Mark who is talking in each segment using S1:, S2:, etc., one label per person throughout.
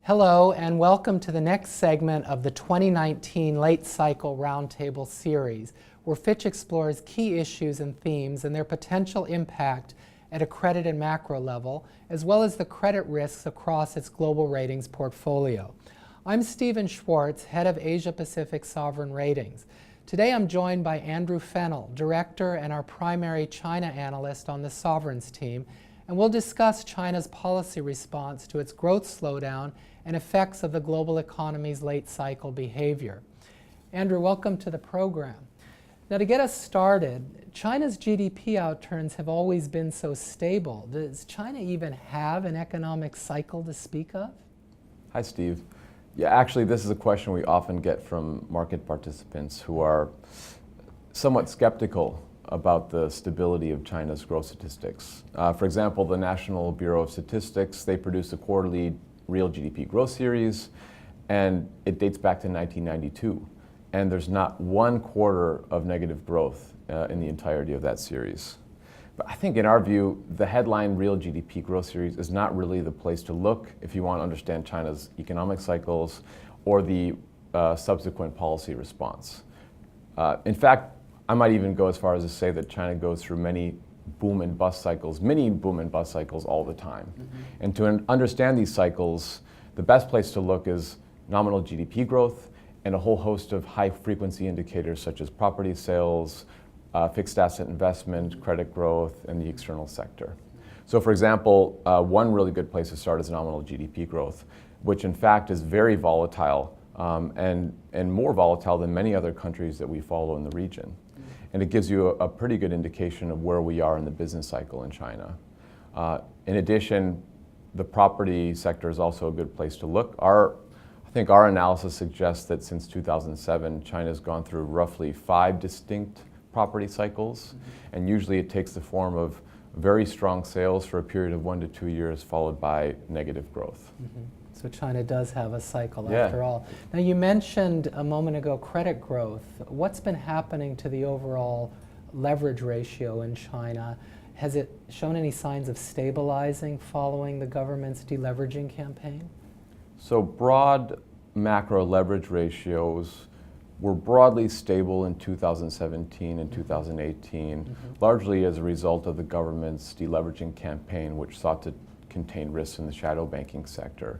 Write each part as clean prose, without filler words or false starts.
S1: Hello and welcome to the next segment of the 2019 Late Cycle Roundtable series, where Fitch explores key issues and themes and their potential impact at a credit and macro level, as well as the credit risks across its global ratings portfolio. I'm Stephen Schwartz, head of Asia Pacific Sovereign Ratings. Today I'm joined by Andrew Fennell, director and our primary China analyst on the Sovereigns team, and we'll discuss China's policy response to its growth slowdown and effects of the global economy's late cycle behavior. Andrew, welcome to the program. Now, to get us started, China's GDP outturns have always been so stable. Does China even have an economic cycle to speak of?
S2: Hi, Steve. Yeah, actually, this is a question we often get from market participants who are somewhat skeptical about the stability of China's growth statistics. For example, the National Bureau of Statistics, they produce a quarterly real GDP growth series, and it dates back to 1992. And there's not one quarter of negative growth in the entirety of that series. But I think in our view, the headline real GDP growth series is not really the place to look if you want to understand China's economic cycles or the subsequent policy response. In fact, I might even go as far as to say that China goes through many boom and bust cycles, many boom and bust cycles all the time. Mm-hmm. And to understand these cycles, the best place to look is nominal GDP growth and a whole host of high frequency indicators such as property sales, fixed asset investment, credit growth, and the external sector. So for example, one really good place to start is nominal GDP growth, which in fact is very volatile and more volatile than many other countries that we follow in the region. And it gives you a pretty good indication of where we are in the business cycle in China. In addition, the property sector is also a good place to look. I think our analysis suggests that since 2007, China's gone through roughly 5 distinct property cycles, and usually it takes the form of very strong sales for a period of 1 to 2 years, followed by negative growth.
S1: Mm-hmm. So China does have a cycle after all. Now you mentioned a moment ago credit growth. What's been happening to the overall leverage ratio in China? Has it shown any signs of stabilizing following the government's deleveraging campaign?
S2: So broad macro leverage ratios were broadly stable in 2017 and 2018, largely as a result of the government's deleveraging campaign, which sought to contain risks in the shadow banking sector.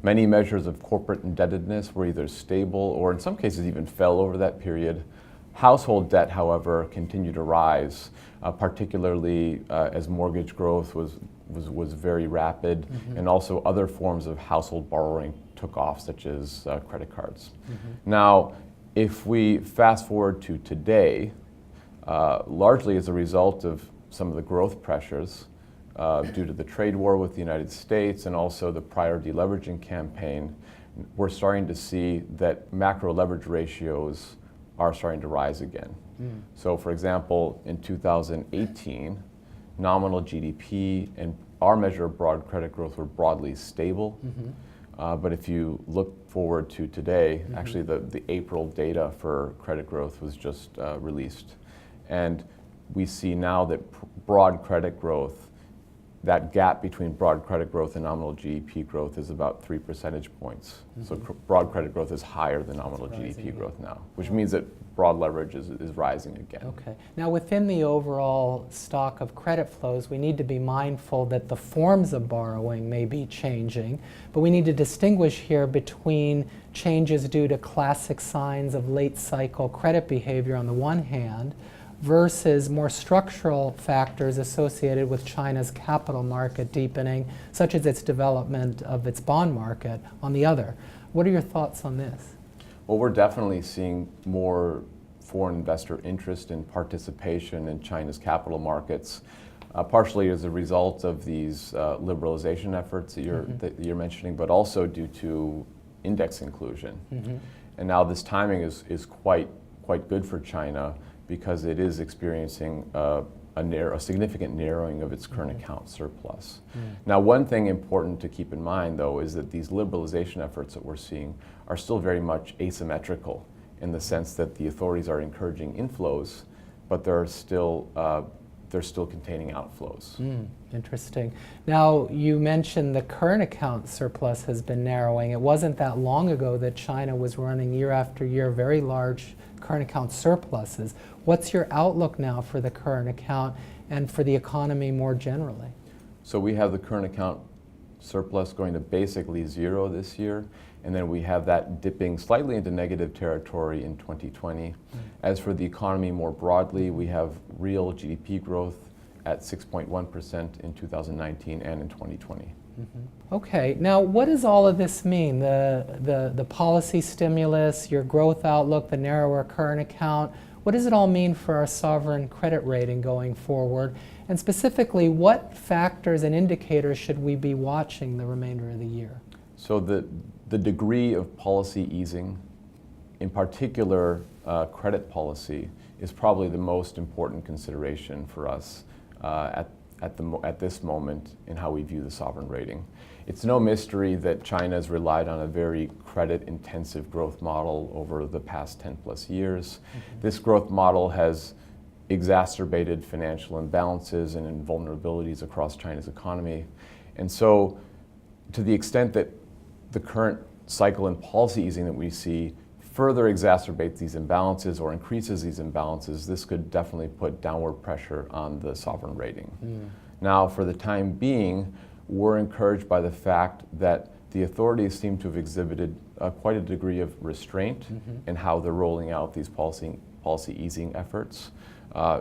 S2: Many measures of corporate indebtedness were either stable or in some cases even fell over that period. Household debt, however, continued to rise, particularly as mortgage growth was very rapid, and also other forms of household borrowing took off, such as credit cards. Now, if we fast forward to today, largely as a result of some of the growth pressures, due to the trade war with the United States and also the prior deleveraging campaign, we're starting to see that macro leverage ratios are starting to rise again. So for example, in 2018, nominal GDP and our measure of broad credit growth were broadly stable. But if you look forward to today, actually the April data for credit growth was just released. And we see now that broad credit growth, that gap between broad credit growth and nominal GDP growth is about 3 percentage points. So broad credit growth is higher than nominal GDP growth now, which means that broad leverage is rising again.
S1: Okay. Now within the overall stock of credit flows, we need to be mindful that the forms of borrowing may be changing, but we need to distinguish here between changes due to classic signs of late cycle credit behavior on the one hand, versus more structural factors associated with China's capital market deepening, such as its development of its bond market on the other. What are your thoughts on this?
S2: Well, we're definitely seeing more foreign investor interest and participation in China's capital markets, partially as a result of these liberalization efforts that you're mentioning, but also due to index inclusion. And now this timing is quite good for China, because it is experiencing a significant narrowing of its current account surplus. Now, one thing important to keep in mind, though, is that these liberalization efforts that we're seeing are still very much asymmetrical in the sense that the authorities are encouraging inflows, but there are still they're still containing outflows.
S1: Interesting. Now, you mentioned the current account surplus has been narrowing. It wasn't that long ago that China was running year after year very large current account surpluses. What's your outlook now for the current account and for the economy more generally?
S2: So we have the current account surplus going to basically zero this year, and then we have that dipping slightly into negative territory in 2020. As for the economy more broadly, we have real GDP growth at 6.1% in 2019 and in 2020.
S1: Okay, now what does all of this mean? The policy stimulus, your growth outlook, the narrower current account, what does it all mean for our sovereign credit rating going forward? And specifically, what factors and indicators should we be watching the remainder of the year?
S2: So the degree of policy easing, in particular credit policy, is probably the most important consideration for us at this moment in how we view the sovereign rating. It's no mystery that China has relied on a very credit-intensive growth model over the past 10 plus years. This growth model has exacerbated financial imbalances and vulnerabilities across China's economy. And so, to the extent that the current cycle in policy easing that we see further exacerbates these imbalances or increases these imbalances, this could definitely put downward pressure on the sovereign rating. Now, for the time being, we're encouraged by the fact that the authorities seem to have exhibited quite a degree of restraint in how they're rolling out these policy easing efforts.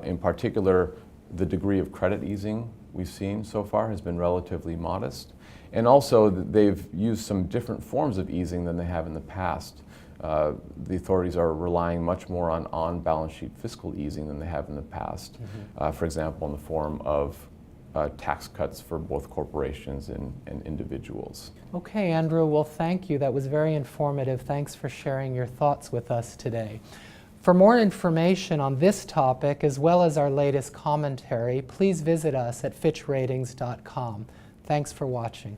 S2: In particular, the degree of credit easing we've seen so far has been relatively modest. And also, they've used some different forms of easing than they have in the past. The authorities are relying much more on balance sheet fiscal easing than they have in the past. For example, in the form of tax cuts for both corporations and individuals.
S1: Okay, Andrew, well, thank you. That was very informative. Thanks for sharing your thoughts with us today. For more information on this topic, as well as our latest commentary, please visit us at fitchratings.com. Thanks for watching.